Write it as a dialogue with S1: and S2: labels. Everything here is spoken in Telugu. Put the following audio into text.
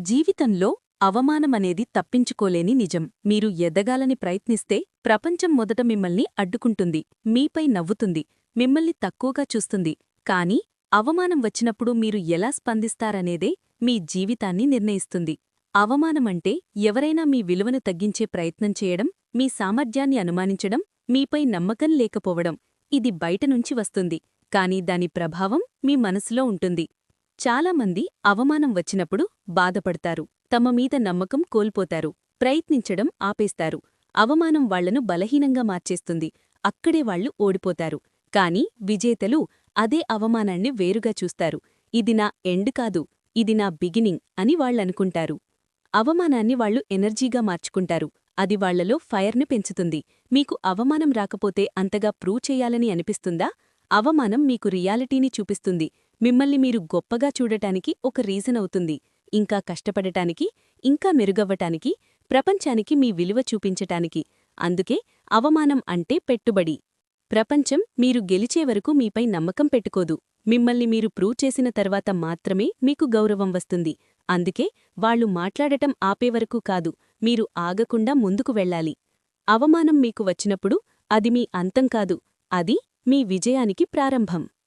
S1: జీవితంలో అవమానమనేది తప్పించుకోలేని నిజం. మీరు ఎదగాలని ప్రయత్నిస్తే ప్రపంచం మొదట మిమ్మల్ని అడ్డుకుంటుంది, మీపై నవ్వుతుంది, మిమ్మల్ని తక్కువగా చూస్తుంది. కానీ అవమానం వచ్చినప్పుడు మీరు ఎలా స్పందిస్తారనేదే మీ జీవితాన్ని నిర్ణయిస్తుంది. అవమానమంటే ఎవరైనా మీ విలువను తగ్గించే ప్రయత్నం చేయడం, మీ సామర్థ్యాన్ని అనుమానించడం, మీపై నమ్మకం లేకపోవడం. ఇది బయటనుంచి వస్తుంది, కానీ దాని ప్రభావం మీ మనసులో ఉంటుంది. చాలామంది అవమానం వచ్చినప్పుడు బాధపడతారు, తమ మీద నమ్మకం కోల్పోతారు, ప్రయత్నించడం ఆపేస్తారు. అవమానం వాళ్లను బలహీనంగా మార్చేస్తుంది, అక్కడే వాళ్లు ఓడిపోతారు. కాని విజేతలు అదే అవమానాన్ని వేరుగా చూస్తారు. ఇది నా ఎండ్ కాదు, ఇది నా బిగినింగ్ అని వాళ్లనుకుంటారు. అవమానాన్ని వాళ్లు ఎనర్జీగా మార్చుకుంటారు, అది వాళ్లలో ఫైర్ని పెంచుతుంది. మీకు అవమానం రాకపోతే అంతగా ప్రూవ్ చెయ్యాలని అనిపిస్తుందా? అవమానం మీకు రియాలిటీని చూపిస్తుంది, మిమ్మల్ని మీరు గొప్పగా చూడటానికి ఒక రీజన్ అవుతుంది. ఇంకా కష్టపడటానికి, ఇంకా మెరుగవ్వటానికి, ప్రపంచానికి మీ విలువ చూపించటానికి. అందుకే అవమానం అంటే పెట్టుబడి. ప్రపంచం మీరు గెలిచే వరకు మీపై నమ్మకం పెట్టుకోదు, మిమ్మల్ని మీరు ప్రూవ్ చేసిన తర్వాత మాత్రమే మీకు గౌరవం వస్తుంది. అందుకే వాళ్లు మాట్లాడటం ఆపేవరకు కాదు, మీరు ఆగకుండా ముందుకు వెళ్ళాలి. అవమానం మీకు వచ్చినప్పుడు అది మీ అంతం కాదు, అది మీ విజయానికి ప్రారంభం.